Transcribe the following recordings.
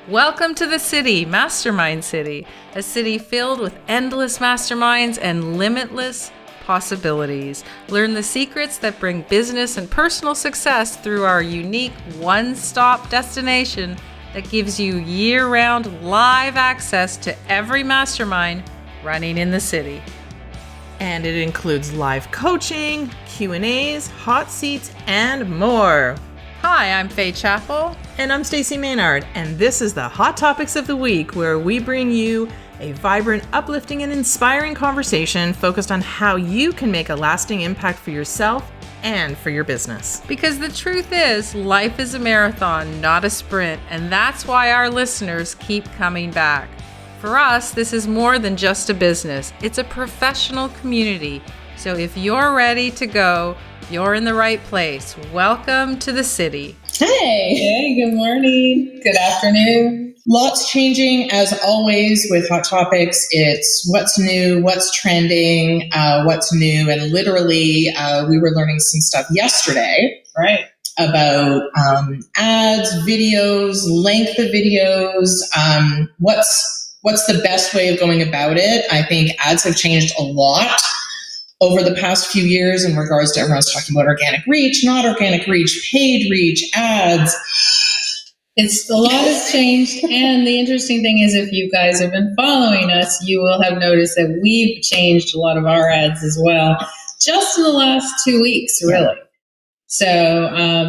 Welcome to the city, Mastermind City, a city filled with endless masterminds and limitless possibilities. Learn the secrets that bring business and personal success through our unique one-stop destination that gives you year-round live access to every mastermind running in the city. And it includes live coaching, Q&As, hot seats, and more. Hi, I'm Faye Chappell. And I'm Stacey Maynard, and this is the Hot Topics of the Week, where we bring you a vibrant, uplifting, and inspiring conversation focused on how you can make a lasting impact for yourself and for your business. Because the truth is, life is a marathon, not a sprint, and that's why our listeners keep coming back. For us, this is more than just a business. It's a professional community. So if you're ready to go, you're in the right place. Welcome to the city. Hey, good morning, good afternoon. Lots changing as always with Hot Topics. It's what's new, what's trending, what's new. And literally, we were learning some stuff yesterday, right? About ads, videos, length of videos, what's the best way of going about it. I think ads have changed a lot over the past few years in regards to everyone's talking about organic reach, not organic reach, paid reach, ads. A lot has changed. And the interesting thing is, if you guys have been following us, you will have noticed that we've changed a lot of our ads as well, just in the last 2 weeks, really. So,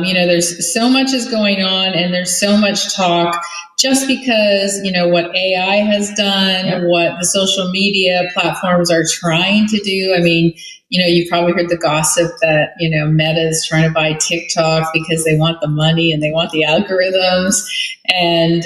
there's so much is going on and there's so much talk just because, what AI has done, what the social media platforms are trying to do. I mean, you've probably heard the gossip that, Meta is trying to buy TikTok because they want the money and they want the algorithms. And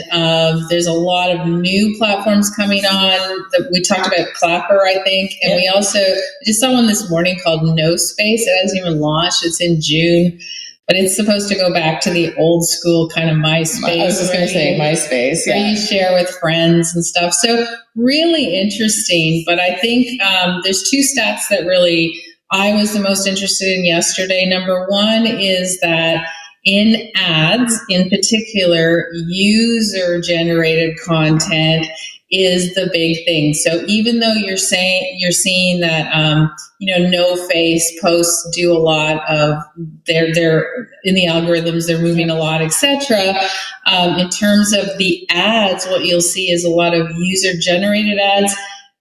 there's a lot of new platforms coming on. We talked about Clapper, I think. And we also just saw one this morning called No Space. It hasn't even launched. It's in June. But it's supposed to go back to the old school kind of MySpace. I was just going to say MySpace. Where you share with friends and stuff. So really interesting. But I think there's two stats that really I was the most interested in yesterday. Number one is that in ads, in particular, user-generated content is the big thing. So even though you're seeing that no face posts do a lot of they're in the algorithms, they're moving a lot, etc. In terms of the ads, what you'll see is a lot of user-generated ads,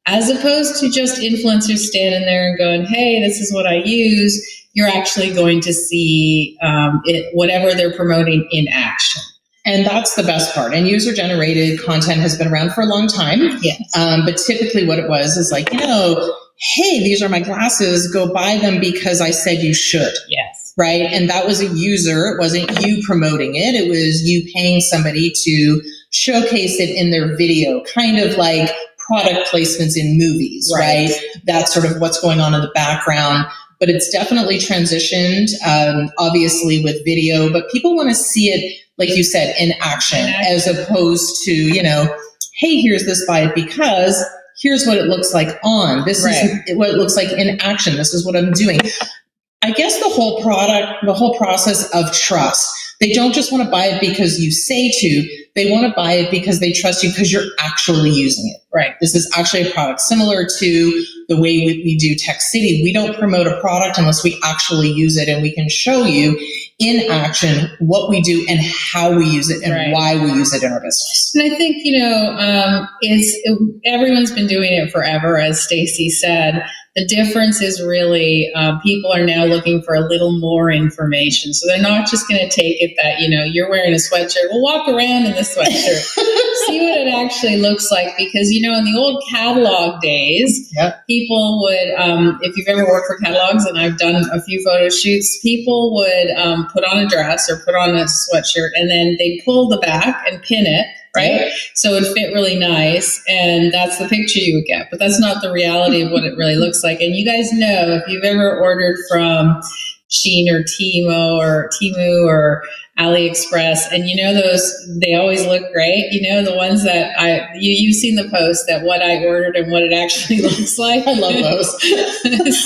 as opposed to just influencers standing there and going, "Hey, this is what I use." You're actually going to see whatever they're promoting in action. And that's the best part. And user-generated content has been around for a long time. Yes. But typically what it was is like, hey, these are my glasses. Go buy them because I said you should. Yes. Right? And that was a user. It wasn't you promoting it. It was you paying somebody to showcase it in their video, kind of like product placements in movies, right? That's sort of what's going on in the background. But it's definitely transitioned, obviously, with video. But people want to see it, like you said, in action, as opposed to, hey, here's this, buy it because here's what it looks like on. This is what it looks like in action. This is what I'm doing. I guess the whole process of trust. They don't just want to buy it because you say to. They want to buy it because they trust you because you're actually using it. Right. This is actually a product similar to the way we do Tech City. We don't promote a product unless we actually use it, and we can show you in action what we do and how we use it and why we use it in our business. And I think, everyone's been doing it forever, as Stacey said. The difference is really people are now looking for a little more information. So they're not just going to take it that, you're wearing a sweatshirt. Well, walk around in the sweatshirt. See what it actually looks like. Because, in the old catalog days, people would, if you've ever worked for catalogs, and I've done a few photo shoots, people would put on a dress or put on a sweatshirt, and then they pull the back and pin it. Right? So it would fit really nice, and that's the picture you would get. But that's not the reality of what it really looks like. And you guys know, if you've ever ordered from Shein or Temu or AliExpress, and those, they always look great. The ones that you've seen the post that what I ordered and what it actually looks like. I love those.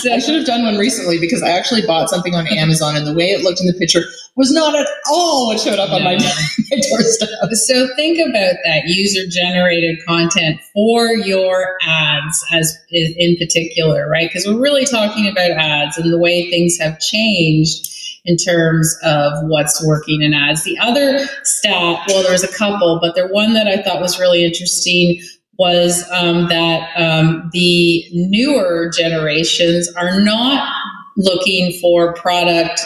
So, I should have done one recently because I actually bought something on Amazon, and the way it looked in the picture, was not at all what showed up on my doorstep. So think about that user-generated content for your ads as in particular, right? Because we're really talking about ads and the way things have changed in terms of what's working in ads. The other stat, well, there was a couple, but the one that I thought was really interesting was that the newer generations are not looking for product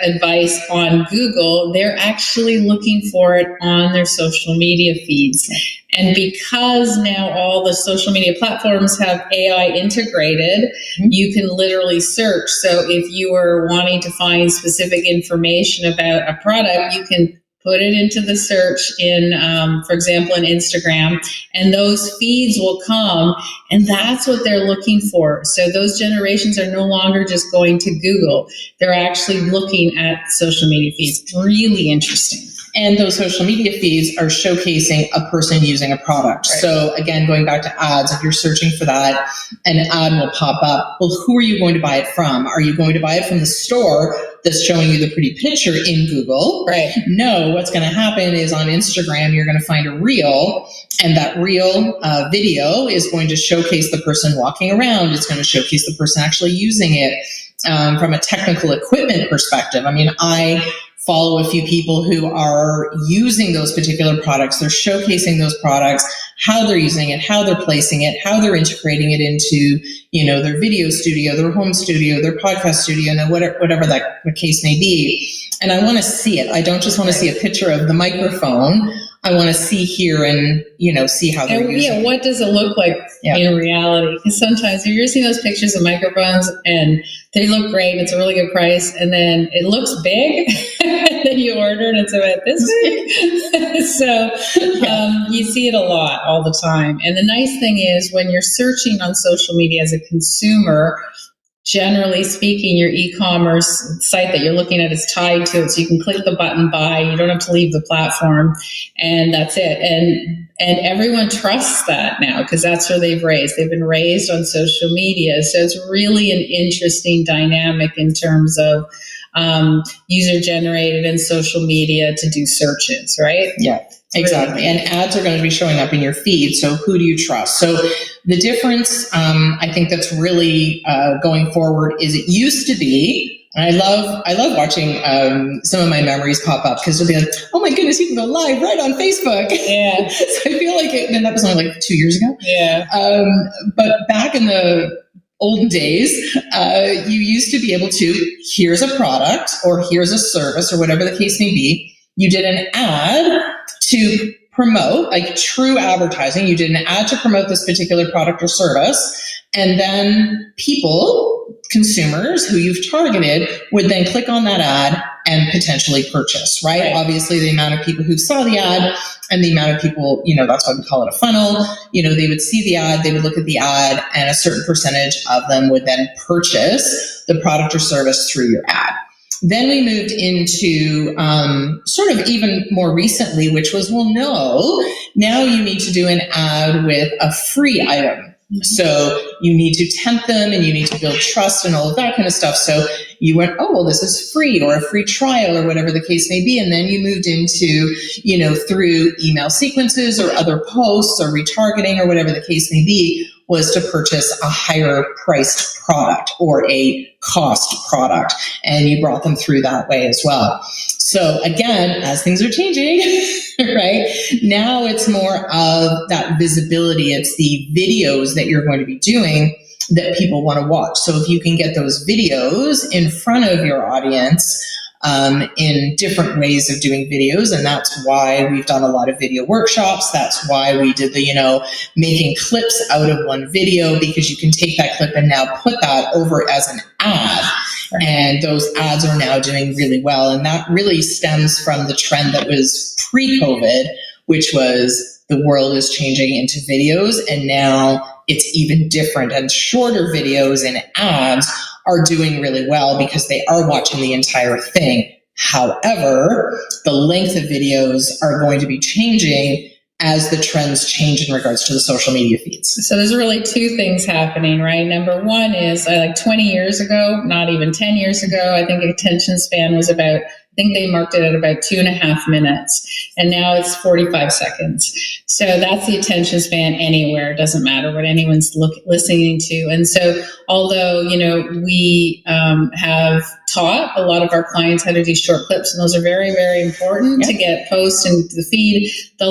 advice on Google. They're actually looking for it on their social media feeds. And because now all the social media platforms have AI integrated, you can literally search. So if you are wanting to find specific information about a product, you can put it into the search in, for example, in Instagram, and those feeds will come, and that's what they're looking for. So those generations are no longer just going to Google. They're actually looking at social media feeds. Really interesting. And those social media feeds are showcasing a person using a product. Right. So again, going back to ads, if you're searching for that, an ad will pop up. Well, who are you going to buy it from? Are you going to buy it from the store that's showing you the pretty picture in Google? Right. No, what's going to happen is on Instagram, you're going to find a reel, and that reel video is going to showcase the person walking around. It's going to showcase the person actually using it from a technical equipment perspective. I mean, I follow a few people who are using those particular products. They're showcasing those products, how they're using it, how they're placing it, how they're integrating it into, their video studio, their home studio, their podcast studio, and whatever that the case may be. And I want to see it. I don't just want to see a picture of the microphone. I want to see, hear, and see how they're using it. What does it look like in reality? Because sometimes if you're seeing those pictures of microphones and they look great and it's a really good price, and then it looks big, and then you order and it's about this big. So you see it a lot all the time. And the nice thing is when you're searching on social media as a consumer, generally speaking, your e-commerce site that you're looking at is tied to it, so you can click the button buy. You don't have to leave the platform, and that's it. And everyone trusts that now because that's where they've been raised on social media. So it's really an interesting dynamic in terms of user-generated and social media to do searches, right? Yeah. Exactly. And ads are going to be showing up in your feed. So who do you trust? So the difference, I think that's really going forward is it used to be, and I love watching some of my memories pop up because they'll be like, oh my goodness, you can go live right on Facebook. Yeah. So I feel like and that was only like 2 years ago. Yeah. But back in the olden days, you used to be able to, here's a product or here's a service or whatever the case may be. You did an ad to promote, like true advertising. You did an ad to promote this particular product or service. And then people, consumers who you've targeted would then click on that ad and potentially purchase, right? Obviously, the amount of people who saw the ad and the amount of people, that's why we call it a funnel. They would see the ad, they would look at the ad, and a certain percentage of them would then purchase the product or service through your ad. Then we moved into sort of even more recently, which was, now you need to do an ad with a free item. Mm-hmm. So you need to tempt them and you need to build trust and all of that kind of stuff. So you went, this is free or a free trial or whatever the case may be. And then you moved into, through email sequences or other posts or retargeting or whatever the case may be, was to purchase a higher priced product or a cost product. And you brought them through that way as well. So again, as things are changing, right? Now it's more of that visibility. It's the videos that you're going to be doing that people want to watch. So if you can get those videos in front of your audience, in different ways of doing videos. And that's why we've done a lot of video workshops. That's why we did the, making clips out of one video, because you can take that clip and now put that over as an ad. And those ads are now doing really well. And that really stems from the trend that was pre-COVID, which was the world is changing into videos. And now it's even different, and shorter videos and ads are doing really well because they are watching the entire thing. However, the length of videos are going to be changing as the trends change in regards to the social media feeds? So there's really two things happening, right? Number one is like 20 years ago, not even 10 years ago, I think attention span was about, I think they marked it at about 2.5 minutes, and now it's 45 seconds. So that's the attention span anywhere. It doesn't matter what anyone's listening to. And so although, we have taught a lot of our clients how to do short clips, and those are very, very important to get posts into the feed, the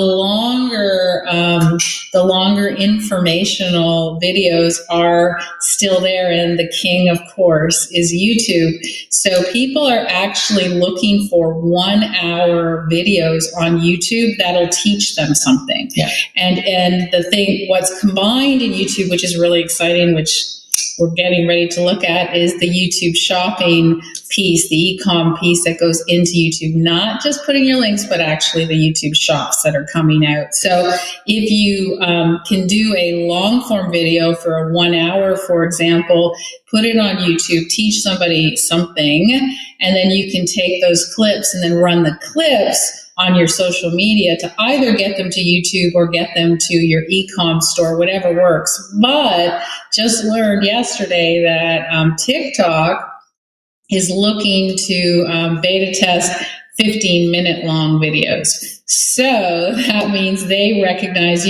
longer informational videos are still there. And the king, of course, is YouTube. So people are actually looking for 1 hour videos on YouTube that'll teach them something. Yeah. And the thing, what's combined in YouTube, which is really exciting, which we're getting ready to look at, is the YouTube shopping piece, the e-com piece that goes into YouTube, not just putting your links, but actually the YouTube shops that are coming out. So if you can do a long form video for a 1 hour, for example, put it on YouTube, teach somebody something, and then you can take those clips and then run the clips on your social media to either get them to YouTube or get them to your e-com store, whatever works. But just learned yesterday that TikTok is looking to beta test 15-minute long videos. So that means they recognize,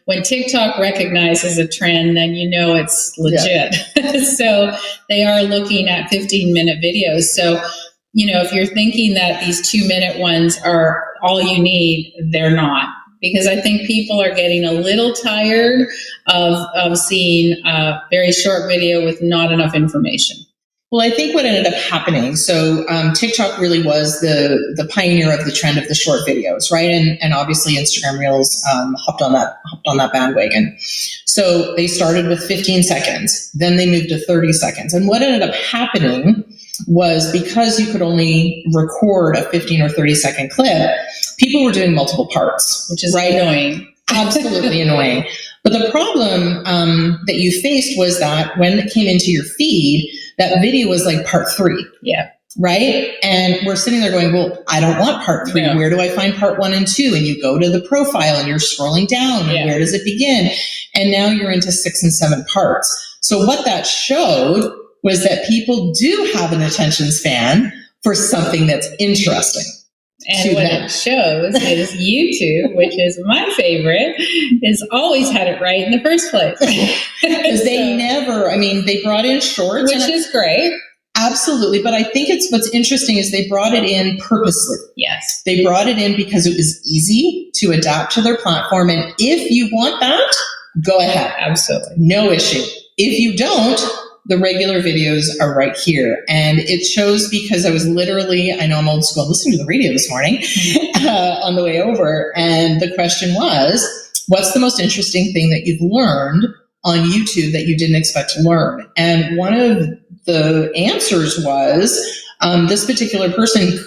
when TikTok recognizes a trend, then it's legit. Yeah. So they are looking at 15-minute videos. So if you're thinking that these 2-minute ones are all you need, they're not. Because I think people are getting a little tired of seeing a very short video with not enough information. Well, I think what ended up happening, so TikTok really was the pioneer of the trend of the short videos, right? And obviously Instagram Reels hopped on that bandwagon. So they started with 15 seconds, then they moved to 30 seconds. And what ended up happening was, because you could only record a 15 or 30 second clip, people were doing multiple parts, which is annoying. Absolutely annoying. But the problem that you faced was that when it came into your feed, that video was like part 3. Yeah. Right? And we're sitting there going, well, I don't want part 3. Yeah. Where do I find part 1 and 2? And you go to the profile and you're scrolling down. And where does it begin? And now you're into 6 and 7 parts. So what that showed was that people do have an attention span for something that's interesting. And what it shows is YouTube, which is my favorite, has always had it right in the first place. Because they brought in shorts. Which is great. Absolutely. But I think what's interesting is they brought it in purposely. Yes. They brought it in because it was easy to adapt to their platform. And if you want that, go ahead. Absolutely. No issue. If you don't, the regular videos are right here. And it shows because I was I know I'm old school, listening to the radio this morning on the way over. And the question was, what's the most interesting thing that you've learned on YouTube that you didn't expect to learn? And one of the answers was, this particular person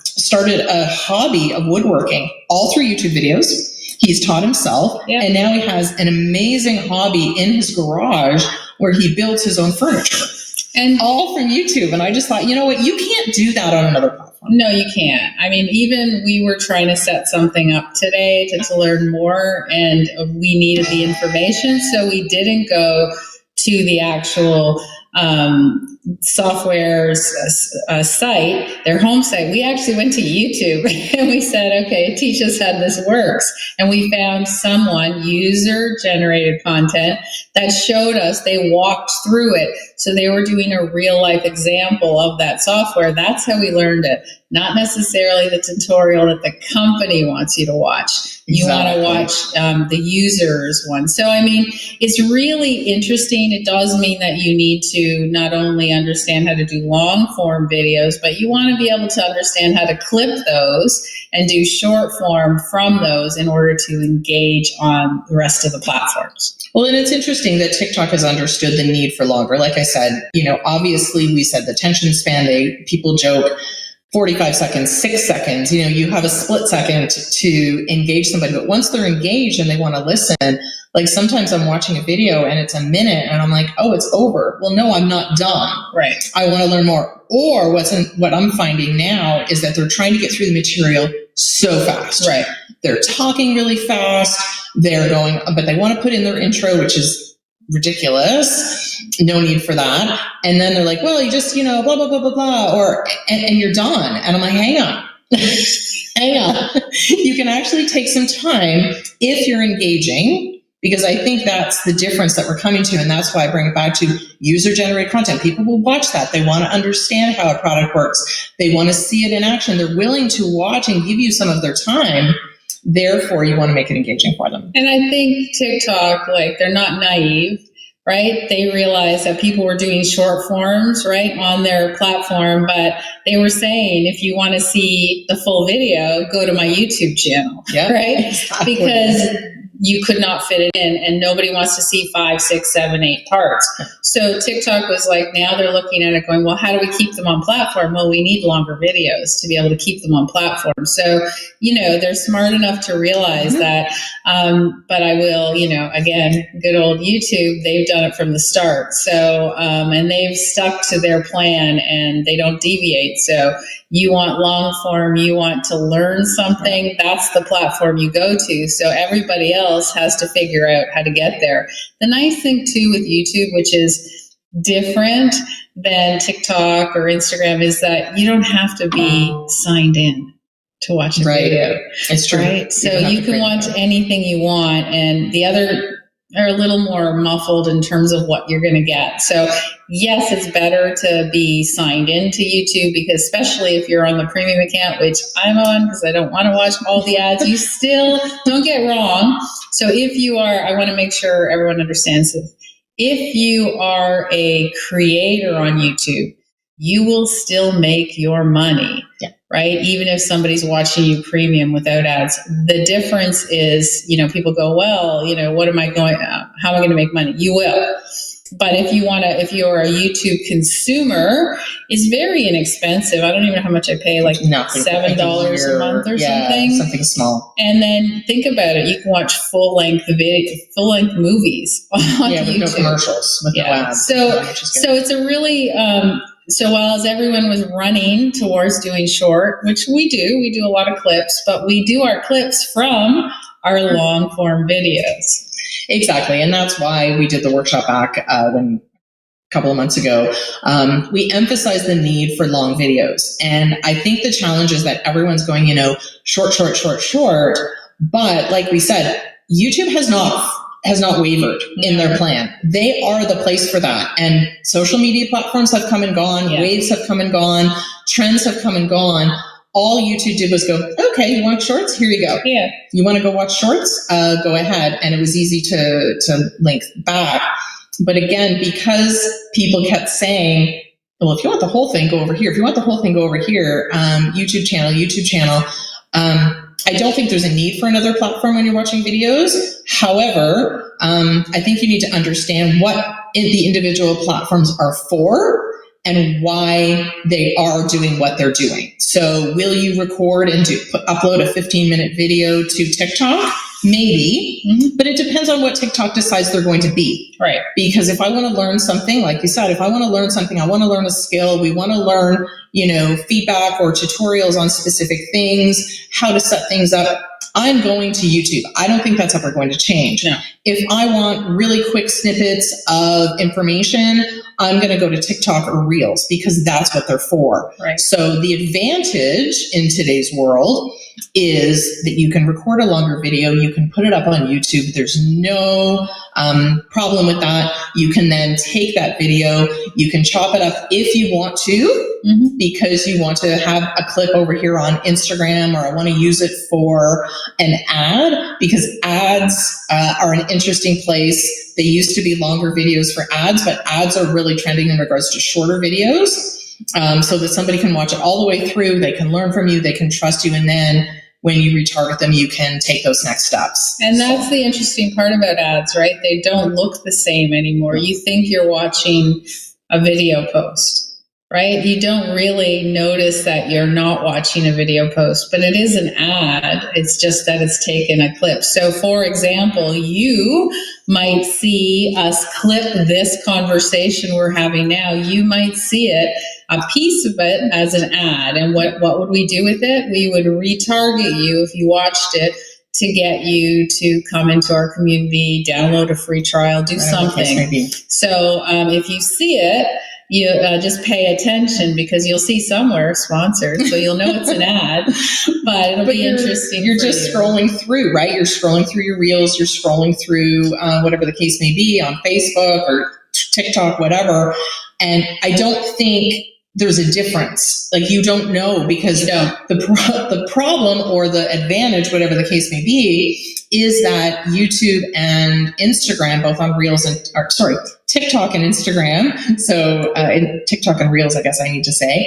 started a hobby of woodworking all through YouTube videos. He's taught himself, and now he has an amazing hobby in his garage where he builds his own furniture, and all from YouTube. And I just thought, you know what, you can't do that on another platform. No, you can't. I mean, even we were trying to set something up today to learn more, and we needed the information, so we didn't go to the actual software's site, their home site. We actually went to YouTube and we said, okay, teach us how this works. And we found someone, user-generated content, that showed us, they walked through it. So they were doing a real-life example of that software. That's how we learned it. Not necessarily the tutorial that the company wants you to watch. You want to watch the user's one. So, I mean, it's really interesting. It does mean that you need to not only understand how to do long form videos, but you want to be able to understand how to clip those and do short form from those in order to engage on the rest of the platforms. Well, and it's interesting that TikTok has understood the need for longer. Like I said, obviously we said the attention span, people joke 45 seconds, 6 seconds, you have a split second to engage somebody. But once they're engaged and they want to listen, Like sometimes I'm watching a video and it's a minute and I'm like, oh, it's over. Well, no, I'm not done. Right. I want to learn more. Or what I'm finding now is that they're trying to get through the material so fast. Right. They're talking really fast. They're going, but they want to put in their intro, which is ridiculous. No need for that. And then they're like, well, you just, blah, blah, blah, blah, blah, and you're done. And I'm like, hang on. Hang on. You can actually take some time if you're engaging, because I think that's the difference that we're coming to. And that's why I bring it back to user-generated content. People will watch that. They want to understand how a product works. They want to see it in action. They're willing to watch and give you some of their time. Therefore, you want to make it engaging for them. And I think TikTok, they're not naive, right? They realized that people were doing short forms, right, on their platform, but they were saying, if you want to see the full video, go to my YouTube channel, right? Exactly. Because you could not fit it in, and nobody wants to see 5, 6, 7, 8 parts. So TikTok was now they're looking at it going, well, how do we keep them on platform? Well, we need longer videos to be able to keep them on platform. So, they're smart enough to realize that. But I will, again, good old YouTube, they've done it from the start. So, and they've stuck to their plan and they don't deviate. So you want long form, you want to learn something, that's the platform you go to. So everybody else has to figure out how to get there. The nice thing too with YouTube, which is different than TikTok or Instagram, is that you don't have to be signed in to watch a video. It's true. Right? So you can watch anything you want, and the other are a little more muffled in terms of what you're going to get. So yes, it's better to be signed into YouTube, because especially if you're on the premium account, which I'm on because I don't want to watch all the ads, you still, don't get wrong. So if you are, I want to make sure everyone understands this. If you are a creator on YouTube, you will still make your money, right? Even if somebody's watching you premium without ads. The difference is, people go, well, how am I going to make money? You will. But if you're a YouTube consumer, it's very inexpensive. I don't even know how much I pay, $7 a month or something. Something small. And then think about it. You can watch full-length movies on YouTube. With no commercials, with no ads. So it's a really, so while as everyone was running towards doing short, which we do a lot of clips, but we do our clips from our long form videos. Exactly. And that's why we did the workshop back a couple of months ago. We emphasized the need for long videos. And I think the challenge is that everyone's going, short. But like we said, YouTube has not wavered in their plan. They are the place for that. And social media platforms have come and gone. Waves have come and gone. Trends have come and gone. All YouTube did was go, okay, you want shorts? Here you go. Yeah. You want to go watch shorts? Go ahead. And it was easy to link back. But again, because people kept saying, well, if you want the whole thing, go over here. If you want the whole thing, go over here. YouTube channel. I don't think there's a need for another platform when you're watching videos. However, I think you need to understand what the individual platforms are for and why they are doing what they're doing. So will you record and upload a 15-minute video to TikTok? Maybe, but it depends on what TikTok decides they're going to be. Right. Because if I want to learn something, like you said, I want to learn a skill, we want to learn, feedback or tutorials on specific things, how to set things up, I'm going to YouTube. I don't think that's ever going to change. No. If I want really quick snippets of information, I'm going to go to TikTok or Reels because that's what they're for. Right. So the advantage in today's world is that you can record a longer video. You can put it up on YouTube. There's no problem with that. You can then take that video. You can chop it up if you want to, because you want to have a clip over here on Instagram, or I want to use it for an ad, because ads are an interesting place. They used to be longer videos for ads, but ads are really trending in regards to shorter videos, so that somebody can watch it all the way through. They can learn from you. They can trust you. And then when you retarget them, you can take those next steps. And that's the interesting part about ads, right? They don't look the same anymore. You think you're watching a video post, right? You don't really notice that you're not watching a video post, but it is an ad. It's just that it's taken a clip. So for example, you might see us clip this conversation we're having now. You might see it, a piece of it, as an ad. And what would we do with it? We would retarget you if you watched it to get you to come into our community, download a free trial, do something. So if you see it, you just pay attention, because you'll see somewhere sponsored, so you'll know it's an ad, but it'll be interesting. You're just scrolling through, right? You're scrolling through your reels, you're scrolling through whatever the case may be on Facebook or TikTok, whatever. And I don't think there's a difference. Like, you don't know, because the problem or the advantage, whatever the case may be, is that YouTube and Instagram, both on Reels and, TikTok and Instagram. So TikTok and Reels, I guess I need to say,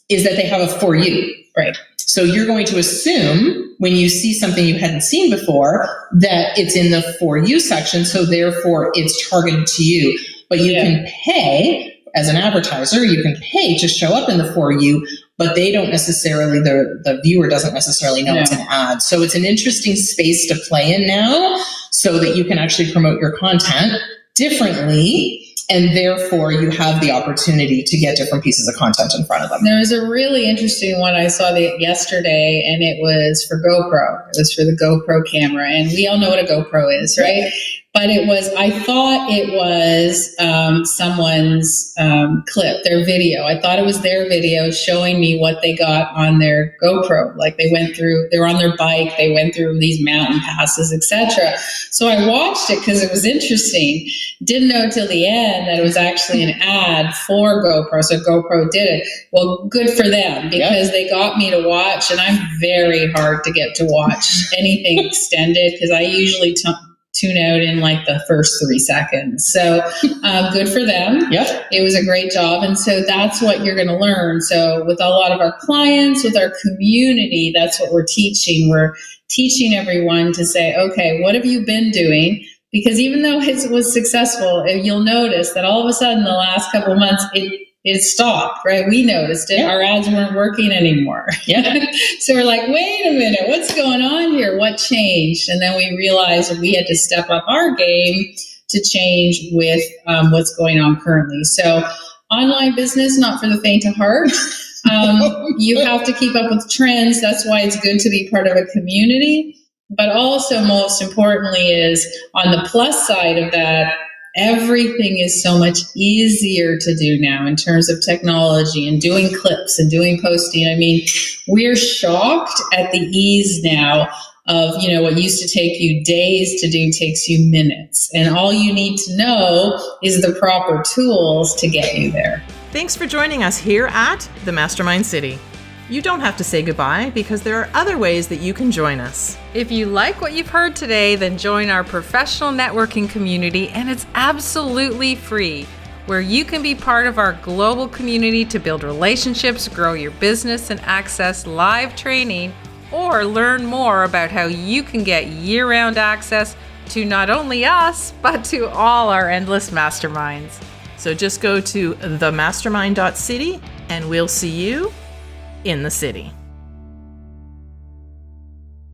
is that they have a For You. Right. So you're going to assume when you see something you hadn't seen before that it's in the For You section. So therefore it's targeted to you, but you can pay. As an advertiser, you can pay to show up in the For You, but they don't necessarily, the viewer doesn't necessarily know it's an ad. So it's an interesting space to play in now, so that you can actually promote your content differently, and therefore you have the opportunity to get different pieces of content in front of them. There was a really interesting one I saw yesterday, and it was for GoPro. It was for the GoPro camera, and we all know what a GoPro is, right? But I thought it was someone's clip, their video. I thought it was their video showing me what they got on their GoPro. Like, they were on their bike, they went through these mountain passes, etc. So I watched it because it was interesting. Didn't know till the end that it was actually an ad for GoPro. So GoPro did it. Well, good for them, because they got me to watch, and I'm very hard to get to watch anything extended, because I usually tune out in like the first 3 seconds. So good for them. Yep. It was a great job. And so that's what you're going to learn. So with a lot of our clients, with our community, that's what we're teaching. We're teaching everyone to say, okay, what have you been doing? Because even though it was successful, you'll notice that all of a sudden the last couple of months, it stopped, right? We noticed it. Our ads weren't working anymore. So we're like, wait a minute, what's going on here? What changed? And then we realized we had to step up our game to change with what's going on currently. So online business, not for the faint of heart. You have to keep up with trends. That's why it's good to be part of a community. But also, most importantly, is on the plus side of that, everything is so much easier to do now in terms of technology and doing clips and doing posting. I mean, we're shocked at the ease now of, what used to take you days to do takes you minutes. And all you need to know is the proper tools to get you there. Thanks for joining us here at the Mastermind City. You don't have to say goodbye, because there are other ways that you can join us. If you like what you've heard today, then join our professional networking community, and it's absolutely free, where you can be part of our global community to build relationships, grow your business, and access live training, or learn more about how you can get year-round access to not only us, but to all our endless masterminds. So just go to themastermind.city, and we'll see you in the city.